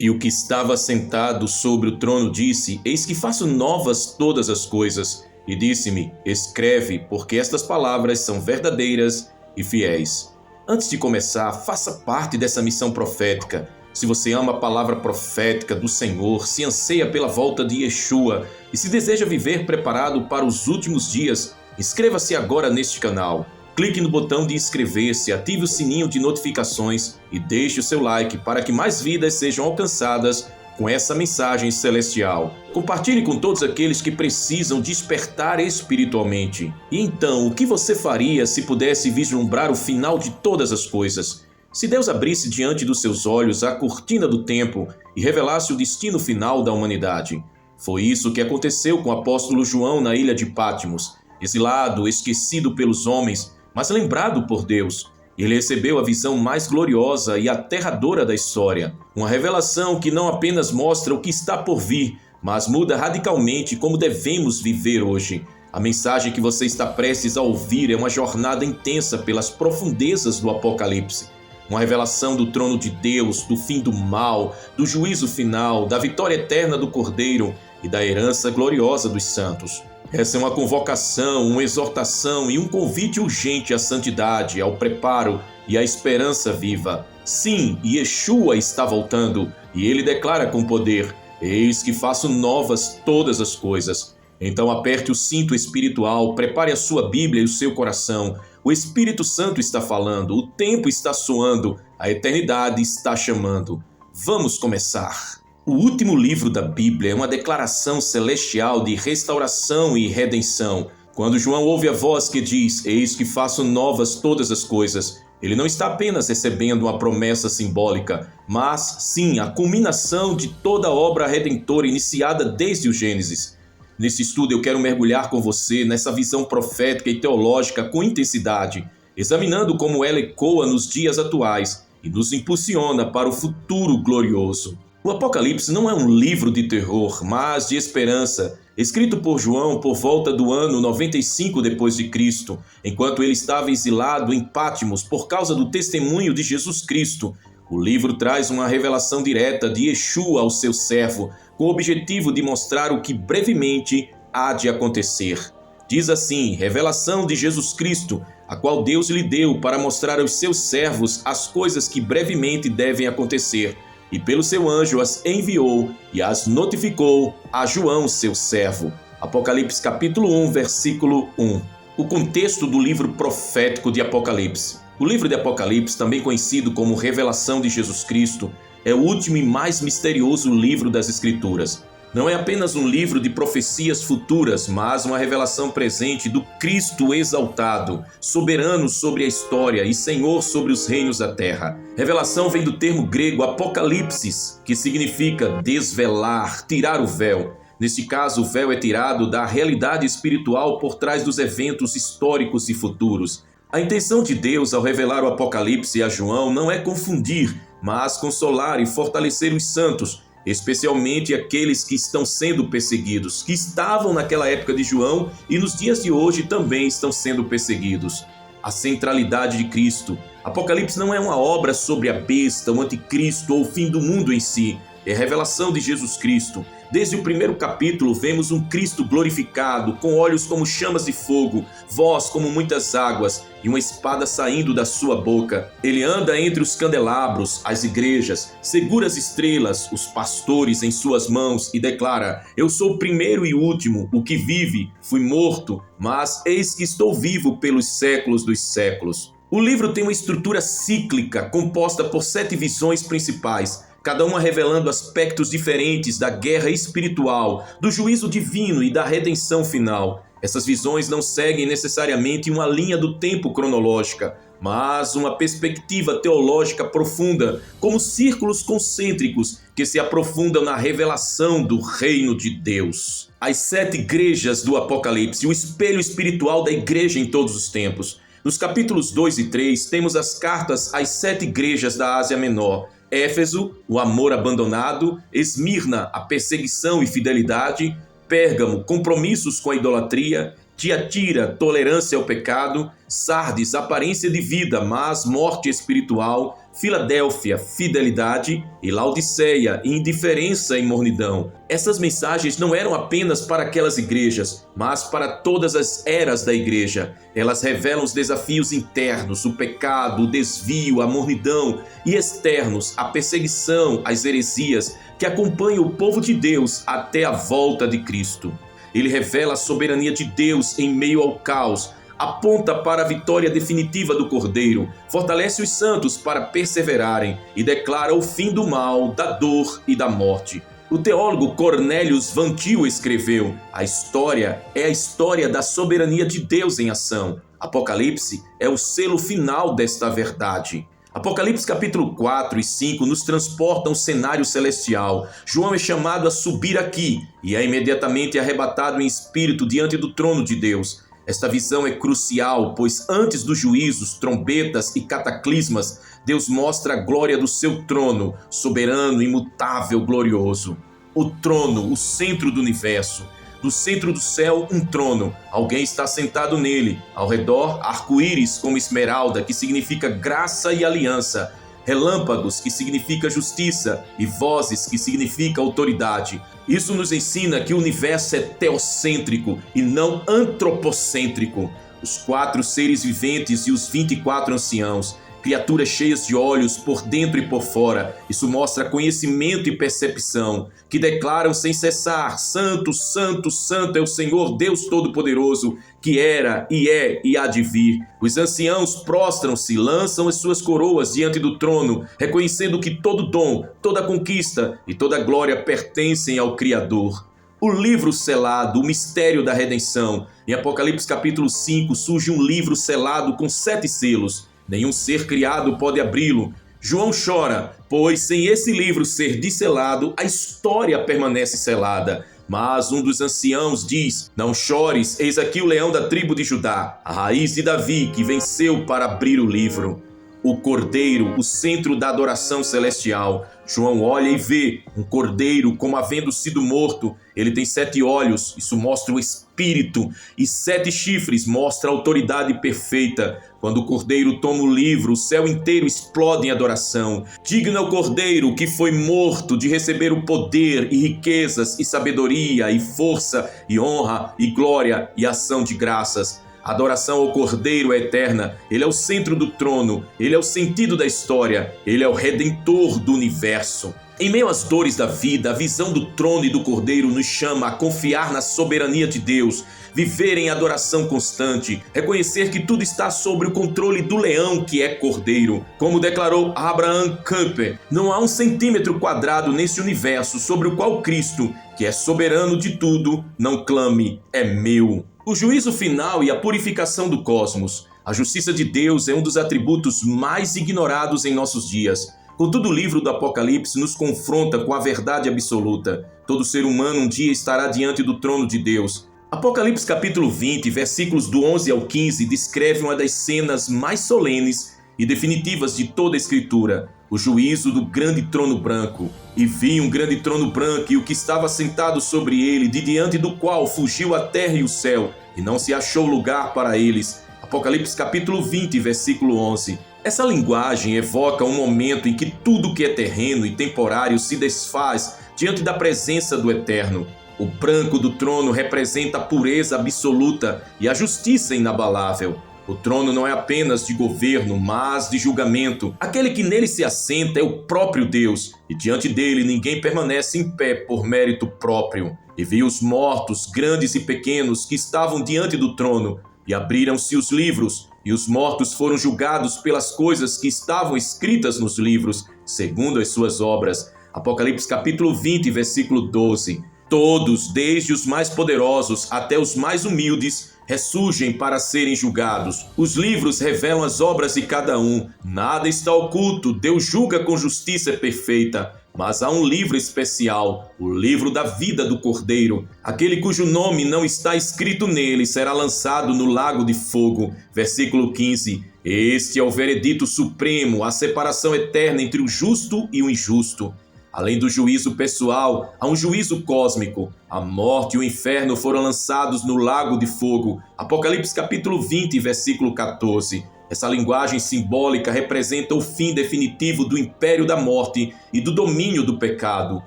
E o que estava sentado sobre o trono disse: Eis que faço novas todas as coisas. E disse-me: Escreve, porque estas palavras são verdadeiras e fiéis. Antes de começar, faça parte dessa missão profética. Se você ama a palavra profética do Senhor, se anseia pela volta de Yeshua e se deseja viver preparado para os últimos dias, inscreva-se agora neste canal. Clique no botão de inscrever-se, ative o sininho de notificações e deixe o seu like para que mais vidas sejam alcançadas com essa mensagem celestial. Compartilhe com todos aqueles que precisam despertar espiritualmente. E então, o que você faria se pudesse vislumbrar o final de todas as coisas? Se Deus abrisse diante dos seus olhos a cortina do tempo e revelasse o destino final da humanidade? Foi isso que aconteceu com o apóstolo João na ilha de Patmos. Exilado, esquecido pelos homens, mas lembrado por Deus. Ele recebeu a visão mais gloriosa e aterradora da história. Uma revelação que não apenas mostra o que está por vir, mas muda radicalmente como devemos viver hoje. A mensagem que você está prestes a ouvir é uma jornada intensa pelas profundezas do Apocalipse. Uma revelação do trono de Deus, do fim do mal, do juízo final, da vitória eterna do Cordeiro e da herança gloriosa dos santos. Essa é uma convocação, uma exortação e um convite urgente à santidade, ao preparo e à esperança viva. Sim, Yeshua está voltando e ele declara com poder: Eis que faço novas todas as coisas. Então aperte o cinto espiritual, prepare a sua Bíblia e o seu coração. O Espírito Santo está falando, o tempo está soando, a eternidade está chamando. Vamos começar. O último livro da Bíblia é uma declaração celestial de restauração e redenção. Quando João ouve a voz que diz: Eis que faço novas todas as coisas, ele não está apenas recebendo uma promessa simbólica, mas sim a culminação de toda a obra redentora iniciada desde o Gênesis. Nesse estudo eu quero mergulhar com você nessa visão profética e teológica com intensidade, examinando como ela ecoa nos dias atuais e nos impulsiona para o futuro glorioso. O Apocalipse não é um livro de terror, mas de esperança, escrito por João por volta do ano 95 d.C., enquanto ele estava exilado em Patmos por causa do testemunho de Jesus Cristo. O livro traz uma revelação direta de Yeshua ao seu servo, com o objetivo de mostrar o que brevemente há de acontecer. Diz assim: revelação de Jesus Cristo, a qual Deus lhe deu para mostrar aos seus servos as coisas que brevemente devem acontecer. E pelo seu anjo as enviou e as notificou a João, seu servo. Apocalipse capítulo 1, versículo 1. O contexto do livro profético de Apocalipse. O livro de Apocalipse, também conhecido como Revelação de Jesus Cristo, é o último e mais misterioso livro das Escrituras. Não é apenas um livro de profecias futuras, mas uma revelação presente do Cristo exaltado, soberano sobre a história e Senhor sobre os reinos da terra. Revelação vem do termo grego apocalipsis, que significa desvelar, tirar o véu. Neste caso, o véu é tirado da realidade espiritual por trás dos eventos históricos e futuros. A intenção de Deus ao revelar o Apocalipse a João não é confundir, mas consolar e fortalecer os santos, especialmente aqueles que estão sendo perseguidos, que estavam naquela época de João e nos dias de hoje também estão sendo perseguidos. A centralidade de Cristo. Apocalipse não é uma obra sobre a besta, o anticristo ou o fim do mundo em si. É a revelação de Jesus Cristo. Desde o primeiro capítulo vemos um Cristo glorificado, com olhos como chamas de fogo, voz como muitas águas e uma espada saindo da sua boca. Ele anda entre os candelabros, as igrejas, segura as estrelas, os pastores em suas mãos e declara: Eu sou o primeiro e último, o que vive. Fui morto, mas eis que estou vivo pelos séculos dos séculos. O livro tem uma estrutura cíclica composta por 7 visões principais, cada uma revelando aspectos diferentes da guerra espiritual, do juízo divino e da redenção final. Essas visões não seguem necessariamente uma linha do tempo cronológica, mas uma perspectiva teológica profunda, como círculos concêntricos que se aprofundam na revelação do reino de Deus. As 7 igrejas do Apocalipse, o espelho espiritual da igreja em todos os tempos. Nos capítulos 2 e 3, temos as cartas às 7 igrejas da Ásia Menor: Éfeso, o amor abandonado; Esmirna, a perseguição e fidelidade; Pérgamo, compromissos com a idolatria; Tiatira, tolerância ao pecado. Sardes, aparência de vida, mas morte espiritual. Filadélfia, fidelidade. E Laodiceia, indiferença e mornidão. Essas mensagens não eram apenas para aquelas igrejas, mas para todas as eras da igreja. Elas revelam os desafios internos, o pecado, o desvio, a mornidão, e externos, a perseguição, as heresias, que acompanham o povo de Deus até a volta de Cristo. Ele revela a soberania de Deus em meio ao caos, aponta para a vitória definitiva do Cordeiro, fortalece os santos para perseverarem e declara o fim do mal, da dor e da morte. O teólogo Cornelius Van Til escreveu: a história é a história da soberania de Deus em ação. Apocalipse é o selo final desta verdade. Apocalipse capítulo 4 e 5 nos transportam ao cenário celestial. João é chamado a subir aqui e é imediatamente arrebatado em espírito diante do trono de Deus. Esta visão é crucial, pois antes dos juízos, trombetas e cataclismas, Deus mostra a glória do seu trono, soberano, imutável, glorioso. O trono, o centro do universo. Do centro do céu, um trono. Alguém está sentado nele. Ao redor, arco-íris como esmeralda, que significa graça e aliança. Relâmpagos, que significa justiça. E vozes, que significa autoridade. Isso nos ensina que o universo é teocêntrico e não antropocêntrico. Os 4 seres viventes e os 24 anciãos. Criaturas cheias de olhos por dentro e por fora. Isso mostra conhecimento e percepção, que declaram sem cessar: Santo, Santo, Santo é o Senhor Deus Todo-Poderoso, que era e é e há de vir. Os anciãos prostram-se, lançam as suas coroas diante do trono, reconhecendo que todo dom, toda conquista e toda glória pertencem ao Criador. O livro selado, o mistério da redenção. Em Apocalipse capítulo 5 surge um livro selado com 7 selos. Nenhum ser criado pode abri-lo. João chora, pois sem esse livro ser desselado, a história permanece selada. Mas um dos anciãos diz: não chores, eis aqui o leão da tribo de Judá, a raiz de Davi, que venceu para abrir o livro. O cordeiro, o centro da adoração celestial. João olha e vê um cordeiro como havendo sido morto. Ele tem 7 olhos, isso mostra o espírito, e 7 chifres mostra a autoridade perfeita. Quando o cordeiro toma o livro, o céu inteiro explode em adoração. Digno é o cordeiro que foi morto de receber o poder e riquezas e sabedoria e força e honra e glória e ação de graças. A adoração ao Cordeiro é eterna. Ele é o centro do trono. Ele é o sentido da história. Ele é o redentor do universo. Em meio às dores da vida, a visão do trono e do Cordeiro nos chama a confiar na soberania de Deus, viver em adoração constante, reconhecer que tudo está sob o controle do leão que é Cordeiro. Como declarou Abraham Kuyper, não há 1 centímetro quadrado nesse universo sobre o qual Cristo, que é soberano de tudo, não clame: é meu. O juízo final e a purificação do cosmos. A justiça de Deus é um dos atributos mais ignorados em nossos dias. Contudo, o livro do Apocalipse nos confronta com a verdade absoluta. Todo ser humano um dia estará diante do trono de Deus. Apocalipse capítulo 20, versículos do 11 ao 15, descreve uma das cenas mais solenes e definitivas de toda a Escritura: o juízo do grande trono branco. E vi um grande trono branco e o que estava sentado sobre ele, de diante do qual fugiu a terra e o céu, e não se achou lugar para eles. Apocalipse capítulo 20, versículo 11. Essa linguagem evoca um momento em que tudo que é terreno e temporário se desfaz diante da presença do Eterno. O branco do trono representa a pureza absoluta e a justiça inabalável. O trono não é apenas de governo, mas de julgamento. Aquele que nele se assenta é o próprio Deus, e diante dele ninguém permanece em pé por mérito próprio. E vi os mortos, grandes e pequenos, que estavam diante do trono, e abriram-se os livros, e os mortos foram julgados pelas coisas que estavam escritas nos livros, segundo as suas obras. Apocalipse capítulo 20, versículo 12. Todos, desde os mais poderosos até os mais humildes, ressurgem para serem julgados. Os livros revelam as obras de cada um. Nada está oculto. Deus julga com justiça perfeita. Mas há um livro especial, o livro da vida do Cordeiro. Aquele cujo nome não está escrito nele será lançado no lago de fogo. Versículo 15. Este é o veredito supremo, a separação eterna entre o justo e o injusto. Além do juízo pessoal, há um juízo cósmico. A morte e o inferno foram lançados no lago de fogo. Apocalipse capítulo 20, versículo 14. Essa linguagem simbólica representa o fim definitivo do império da morte e do domínio do pecado.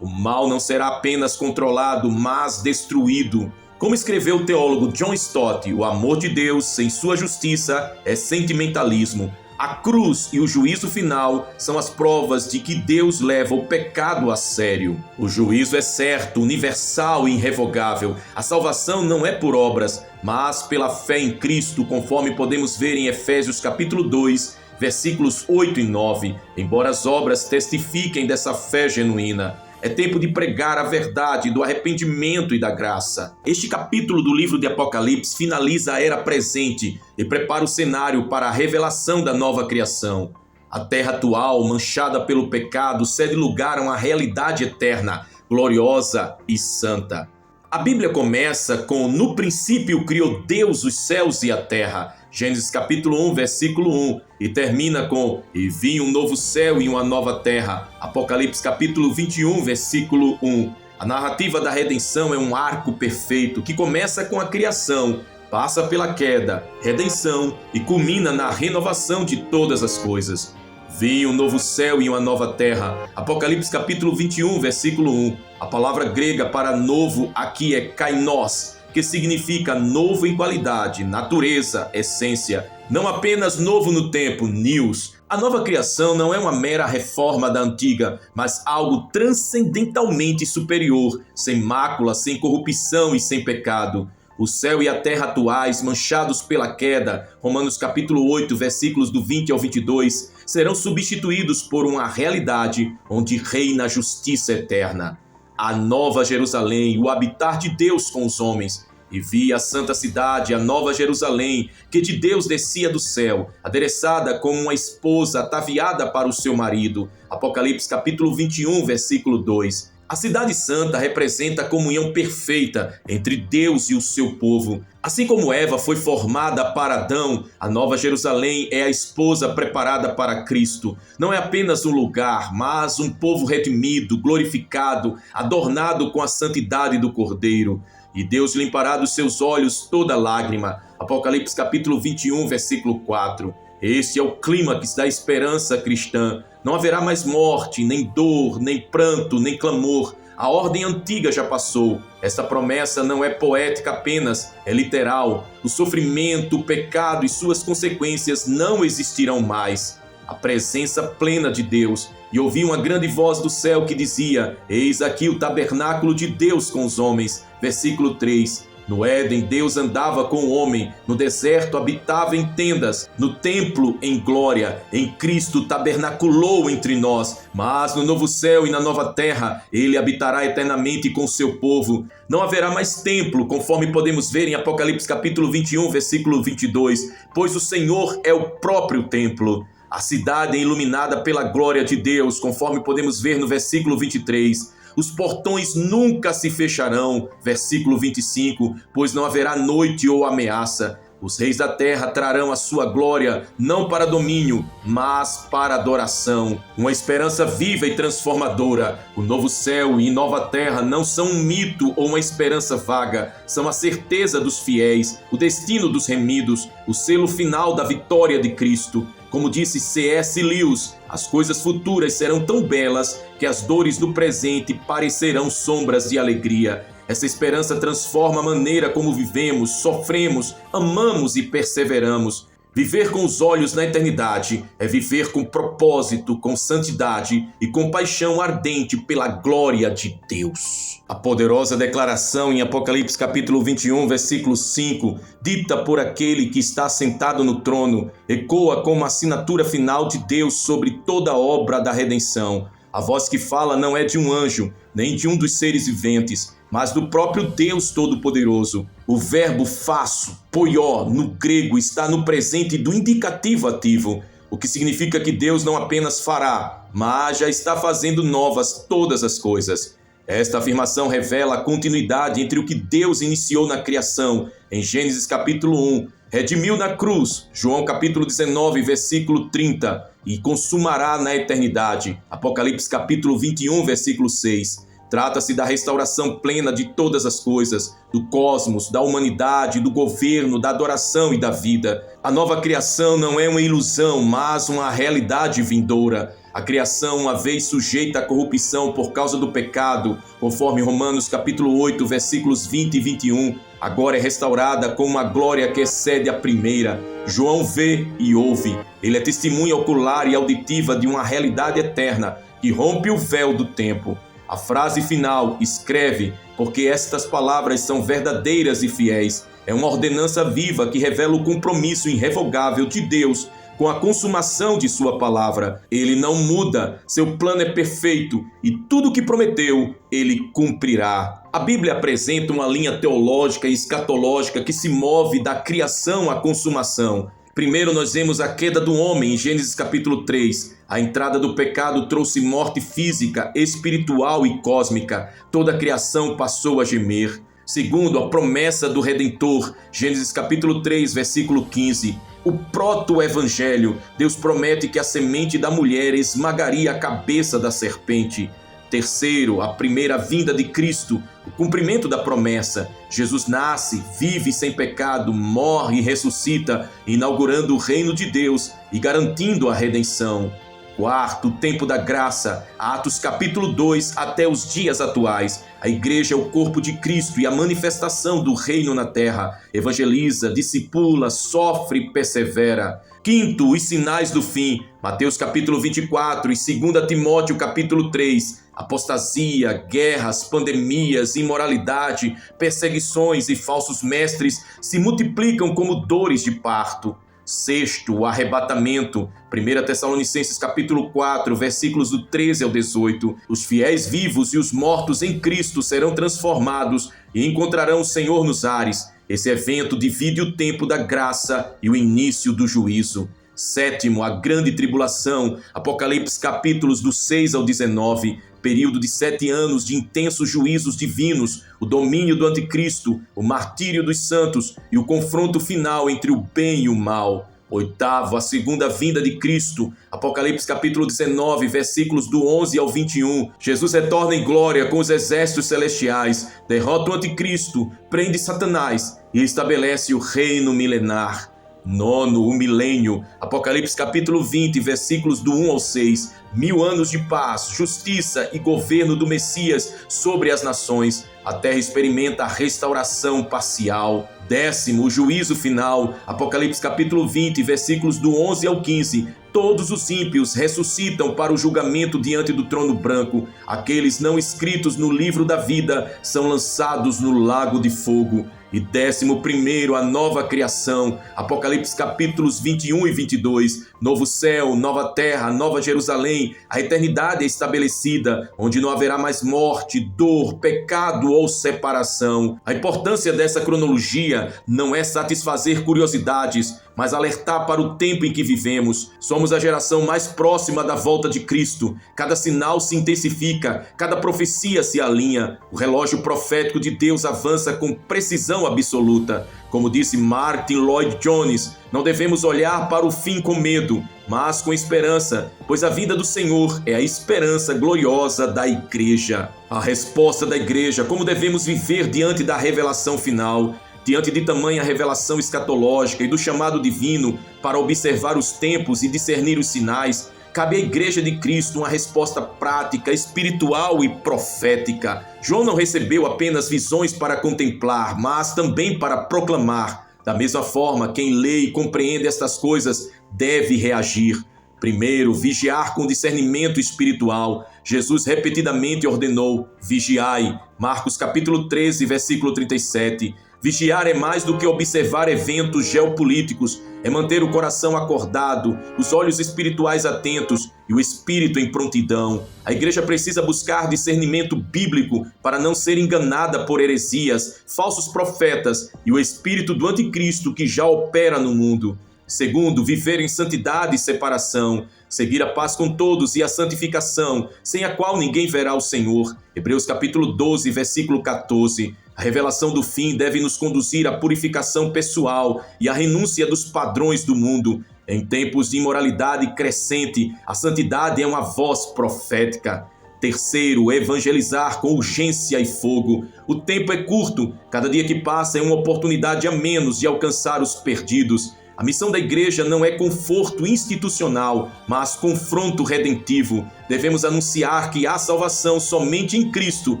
O mal não será apenas controlado, mas destruído. Como escreveu o teólogo John Stott, o amor de Deus sem sua justiça é sentimentalismo. A cruz e o juízo final são as provas de que Deus leva o pecado a sério. O juízo é certo, universal e irrevogável. A salvação não é por obras, mas pela fé em Cristo, conforme podemos ver em Efésios capítulo 2, versículos 8 e 9. Embora as obras testifiquem dessa fé genuína, é tempo de pregar a verdade do arrependimento e da graça. Este capítulo do livro de Apocalipse finaliza a era presente e prepara o cenário para a revelação da nova criação. A terra atual, manchada pelo pecado, cede lugar a uma realidade eterna, gloriosa e santa. A Bíblia começa com: no princípio criou Deus os céus e a terra. Gênesis capítulo 1, versículo 1, e termina com: e vi um novo céu e uma nova terra. Apocalipse capítulo 21, versículo 1. A narrativa da redenção é um arco perfeito que começa com a criação, passa pela queda, redenção e culmina na renovação de todas as coisas. Vi um novo céu e uma nova terra. Apocalipse capítulo 21, versículo 1. A palavra grega para novo aqui é kainos, que significa novo em qualidade, natureza, essência. Não apenas novo no tempo, news. A nova criação não é uma mera reforma da antiga, mas algo transcendentalmente superior, sem mácula, sem corrupção e sem pecado. O céu e a terra atuais, manchados pela queda, Romanos capítulo 8, versículos do 20 ao 22, serão substituídos por uma realidade onde reina a justiça eterna. A nova Jerusalém, o habitar de Deus com os homens. E vi a santa cidade, a nova Jerusalém, que de Deus descia do céu, adereçada como uma esposa ataviada para o seu marido. Apocalipse capítulo 21, versículo 2. A cidade santa representa a comunhão perfeita entre Deus e o seu povo. Assim como Eva foi formada para Adão, a nova Jerusalém é a esposa preparada para Cristo. Não é apenas um lugar, mas um povo redimido, glorificado, adornado com a santidade do Cordeiro. E Deus limpará dos seus olhos toda lágrima. Apocalipse capítulo 21, versículo 4. Este é o clímax da esperança cristã. Não haverá mais morte, nem dor, nem pranto, nem clamor. A ordem antiga já passou. Esta promessa não é poética apenas, é literal. O sofrimento, o pecado e suas consequências não existirão mais. A presença plena de Deus. E ouvi uma grande voz do céu que dizia: eis aqui o tabernáculo de Deus com os homens. Versículo 3. No Éden, Deus andava com o homem, no deserto habitava em tendas, no templo em glória, em Cristo tabernaculou entre nós, mas no novo céu e na nova terra, ele habitará eternamente com o seu povo. Não haverá mais templo, conforme podemos ver em Apocalipse capítulo 21, versículo 22, pois o Senhor é o próprio templo. A cidade é iluminada pela glória de Deus, conforme podemos ver no versículo 23. Os portões nunca se fecharão, versículo 25, pois não haverá noite ou ameaça. Os reis da terra trarão a sua glória, não para domínio, mas para adoração. Uma esperança viva e transformadora. O novo céu e nova terra não são um mito ou uma esperança vaga, são a certeza dos fiéis, o destino dos remidos, o selo final da vitória de Cristo. Como disse C.S. Lewis, as coisas futuras serão tão belas que as dores do presente parecerão sombras de alegria. Essa esperança transforma a maneira como vivemos, sofremos, amamos e perseveramos. Viver com os olhos na eternidade é viver com propósito, com santidade e com paixão ardente pela glória de Deus. A poderosa declaração em Apocalipse capítulo 21, versículo 5, dita por aquele que está sentado no trono, ecoa como a assinatura final de Deus sobre toda a obra da redenção. A voz que fala não é de um anjo, nem de um dos seres viventes, mas do próprio Deus Todo-Poderoso. O verbo faço, poió, no grego, está no presente do indicativo ativo, o que significa que Deus não apenas fará, mas já está fazendo novas todas as coisas. Esta afirmação revela a continuidade entre o que Deus iniciou na criação, em Gênesis capítulo 1, redimiu na cruz, João capítulo 19, versículo 30, e consumará na eternidade. Apocalipse capítulo 21, versículo 6. Trata-se da restauração plena de todas as coisas, do cosmos, da humanidade, do governo, da adoração e da vida. A nova criação não é uma ilusão, mas uma realidade vindoura. A criação, uma vez sujeita à corrupção por causa do pecado, conforme Romanos capítulo 8, versículos 20 e 21, agora é restaurada com uma glória que excede a primeira. João vê e ouve. Ele é testemunha ocular e auditiva de uma realidade eterna que rompe o véu do tempo. A frase final, escreve, porque estas palavras são verdadeiras e fiéis, é uma ordenança viva que revela o compromisso irrevogável de Deus com a consumação de sua palavra. Ele não muda, seu plano é perfeito e tudo o que prometeu, ele cumprirá. A Bíblia apresenta uma linha teológica e escatológica que se move da criação à consumação. Primeiro nós vemos a queda do homem em Gênesis capítulo 3. A entrada do pecado trouxe morte física, espiritual e cósmica. Toda a criação passou a gemer. Segundo, a promessa do Redentor, Gênesis capítulo 3, versículo 15. O proto-evangelho, Deus promete que a semente da mulher esmagaria a cabeça da serpente. Terceiro, a primeira vinda de Cristo, o cumprimento da promessa. Jesus nasce, vive sem pecado, morre e ressuscita, inaugurando o reino de Deus e garantindo a redenção. Quarto, o tempo da graça, Atos capítulo 2 até os dias atuais. A igreja é o corpo de Cristo e a manifestação do reino na terra. Evangeliza, discipula, sofre e persevera. Quinto, os sinais do fim, Mateus capítulo 24 e 2 Timóteo capítulo 3. Apostasia, guerras, pandemias, imoralidade, perseguições e falsos mestres se multiplicam como dores de parto. Sexto, o arrebatamento, 1 Tessalonicenses capítulo 4, versículos do 13 ao 18. Os fiéis vivos e os mortos em Cristo serão transformados e encontrarão o Senhor nos ares. Esse evento divide o tempo da graça e o início do juízo. Sétimo, a grande tribulação, Apocalipse capítulos do 6 ao 19, período de 7 anos de intensos juízos divinos, o domínio do anticristo, o martírio dos santos e o confronto final entre o bem e o mal. Oitavo, a segunda vinda de Cristo, Apocalipse capítulo 19, versículos do 11 ao 21. Jesus retorna em glória com os exércitos celestiais, derrota o anticristo, prende Satanás e estabelece o reino milenar. Nono, o milênio, Apocalipse capítulo 20, versículos do 1 ao 6. 1000 anos de paz, justiça e governo do Messias sobre as nações. A terra experimenta a restauração parcial. Décimo, o juízo final, Apocalipse capítulo 20, versículos do 11 ao 15. Todos os ímpios ressuscitam para o julgamento diante do trono branco. Aqueles não escritos no livro da vida são lançados no lago de fogo. E 11º, a nova criação, Apocalipse capítulos 21 e 22. Novo céu, nova terra, nova Jerusalém, a eternidade é estabelecida, onde não haverá mais morte, dor, pecado ou separação. A importância dessa cronologia não é satisfazer curiosidades, mas alertar para o tempo em que vivemos. Somos a geração mais próxima da volta de Cristo. Cada sinal se intensifica, cada profecia se alinha. O relógio profético de Deus avança com precisão absoluta. Como disse Martin Lloyd Jones, não devemos olhar para o fim com medo, mas com esperança, pois a vinda do Senhor é a esperança gloriosa da igreja. A resposta da igreja, como devemos viver diante da revelação final, diante de tamanha revelação escatológica e do chamado divino para observar os tempos e discernir os sinais, cabe à Igreja de Cristo uma resposta prática, espiritual e profética. João não recebeu apenas visões para contemplar, mas também para proclamar. Da mesma forma, quem lê e compreende estas coisas deve reagir. Primeiro, vigiar com discernimento espiritual. Jesus repetidamente ordenou: vigiai. Marcos capítulo 13, versículo 37. Vigiar é mais do que observar eventos geopolíticos, é manter o coração acordado, os olhos espirituais atentos e o espírito em prontidão. A igreja precisa buscar discernimento bíblico para não ser enganada por heresias, falsos profetas e o espírito do anticristo que já opera no mundo. Segundo, viver em santidade e separação, seguir a paz com todos e a santificação, sem a qual ninguém verá o Senhor. Hebreus capítulo 12, versículo 14. A revelação do fim deve nos conduzir à purificação pessoal e à renúncia dos padrões do mundo. Em tempos de imoralidade crescente, a santidade é uma voz profética. Terceiro, evangelizar com urgência e fogo. O tempo é curto, cada dia que passa é uma oportunidade a menos de alcançar os perdidos. A missão da igreja não é conforto institucional, mas confronto redentivo. Devemos anunciar que há salvação somente em Cristo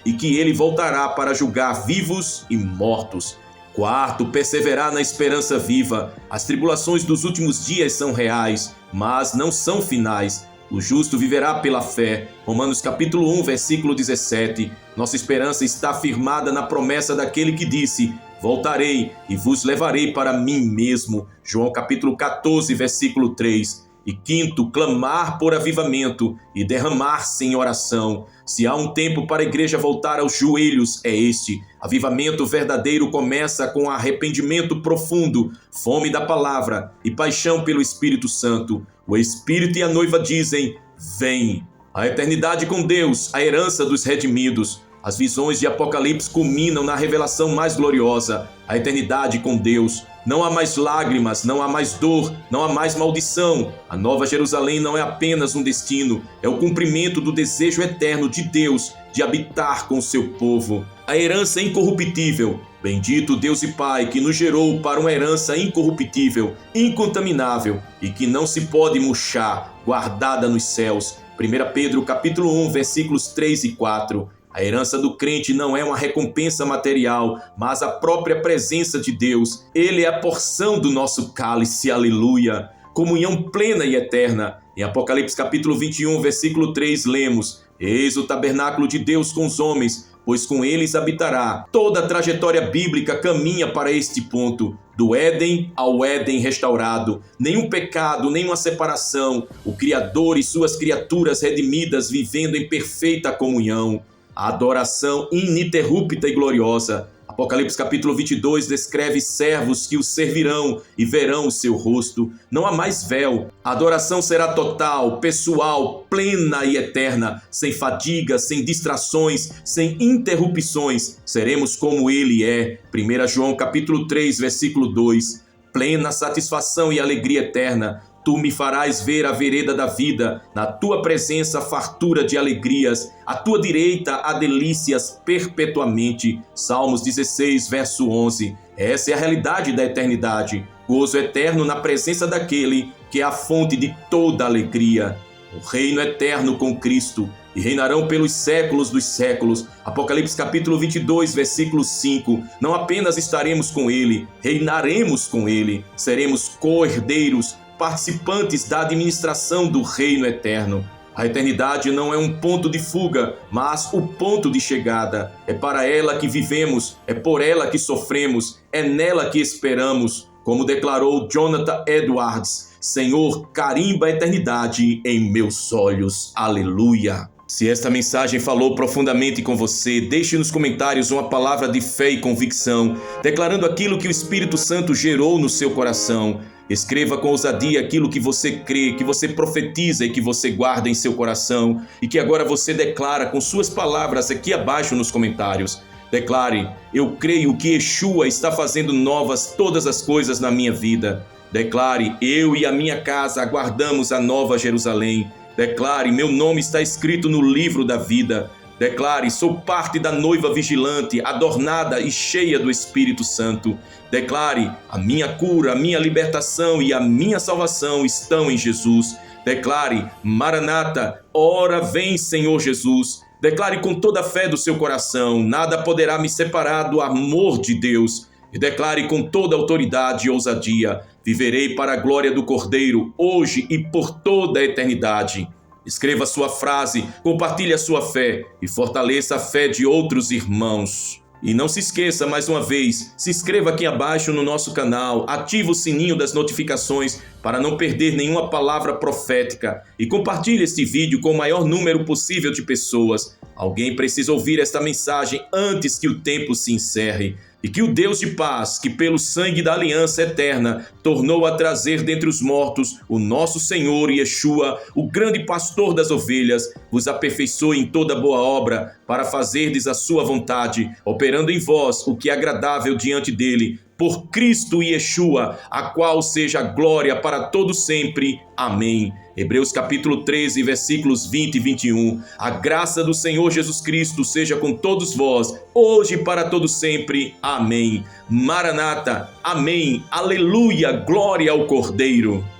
e que Ele voltará para julgar vivos e mortos. Quarto, perseverar na esperança viva. As tribulações dos últimos dias são reais, mas não são finais. O justo viverá pela fé. Romanos capítulo 1, versículo 17. Nossa esperança está firmada na promessa daquele que disse: voltarei e vos levarei para mim mesmo. João capítulo 14, versículo 3. E quinto, clamar por avivamento e derramar-se em oração. Se há um tempo para a igreja voltar aos joelhos, é este. Avivamento verdadeiro começa com arrependimento profundo, fome da palavra e paixão pelo Espírito Santo. O Espírito e a noiva dizem: vem. A eternidade com Deus, a herança dos redimidos. As visões de Apocalipse culminam na revelação mais gloriosa, a eternidade com Deus. Não há mais lágrimas, não há mais dor, não há mais maldição. A Nova Jerusalém não é apenas um destino, é o cumprimento do desejo eterno de Deus de habitar com o seu povo. A herança incorruptível. Bendito Deus e Pai que nos gerou para uma herança incorruptível, incontaminável e que não se pode murchar, guardada nos céus. 1 Pedro capítulo 1, versículos 3 e 4. A herança do crente não é uma recompensa material, mas a própria presença de Deus. Ele é a porção do nosso cálice, aleluia. Comunhão plena e eterna. Em Apocalipse capítulo 21, versículo 3, lemos: eis o tabernáculo de Deus com os homens, pois com eles habitará. Toda a trajetória bíblica caminha para este ponto, do Éden ao Éden restaurado. Nenhum pecado, nenhuma separação. O Criador e suas criaturas redimidas vivendo em perfeita comunhão. A adoração ininterrupta e gloriosa. Apocalipse capítulo 22 descreve servos que o servirão e verão o seu rosto. Não há mais véu. A adoração será total, pessoal, plena e eterna, sem fadiga, sem distrações, sem interrupções. Seremos como Ele é. 1 João capítulo 3, versículo 2. Plena satisfação e alegria eterna. Tu me farás ver a vereda da vida, na tua presença fartura de alegrias, à tua direita há delícias perpetuamente. Salmos 16, verso 11. Essa é a realidade da eternidade, gozo eterno na presença daquele que é a fonte de toda alegria. O reino eterno com Cristo, e reinarão pelos séculos dos séculos. Apocalipse capítulo 22, versículo 5. Não apenas estaremos com Ele, reinaremos com Ele, seremos co-herdeiros, participantes da administração do reino eterno. A eternidade não é um ponto de fuga, mas o ponto de chegada. É para ela que vivemos, é por ela que sofremos, é nela que esperamos. Como declarou Jonathan Edwards: Senhor, carimba a eternidade em meus olhos. Aleluia! Se esta mensagem falou profundamente com você, deixe nos comentários uma palavra de fé e convicção, declarando aquilo que o Espírito Santo gerou no seu coração. Escreva com ousadia aquilo que você crê, que você profetiza e que você guarda em seu coração e que agora você declara com suas palavras aqui abaixo nos comentários. Declare: eu creio que Yeshua está fazendo novas todas as coisas na minha vida. Declare: eu e a minha casa aguardamos a Nova Jerusalém. Declare: meu nome está escrito no livro da vida. Declare: sou parte da noiva vigilante, adornada e cheia do Espírito Santo. Declare: a minha cura, a minha libertação e a minha salvação estão em Jesus. Declare: Maranata, ora vem, Senhor Jesus. Declare com toda a fé do seu coração: nada poderá me separar do amor de Deus. E declare com toda autoridade e ousadia: viverei para a glória do Cordeiro, hoje e por toda a eternidade. Escreva sua frase, compartilhe a sua fé e fortaleça a fé de outros irmãos. E não se esqueça, mais uma vez, se inscreva aqui abaixo no nosso canal, ative o sininho das notificações para não perder nenhuma palavra profética e compartilhe este vídeo com o maior número possível de pessoas. Alguém precisa ouvir esta mensagem antes que o tempo se encerre. E que o Deus de paz, que pelo sangue da aliança eterna tornou a trazer dentre os mortos o nosso Senhor Yeshua, o grande pastor das ovelhas, vos aperfeiçoe em toda boa obra, para fazerdes a sua vontade, operando em vós o que é agradável diante dele, por Cristo Yeshua, a qual seja a glória para todos sempre. Amém. Hebreus capítulo 13, versículos 20 e 21. A graça do Senhor Jesus Cristo seja com todos vós, hoje e para todos sempre. Amém. Maranata. Amém. Aleluia. Glória ao Cordeiro.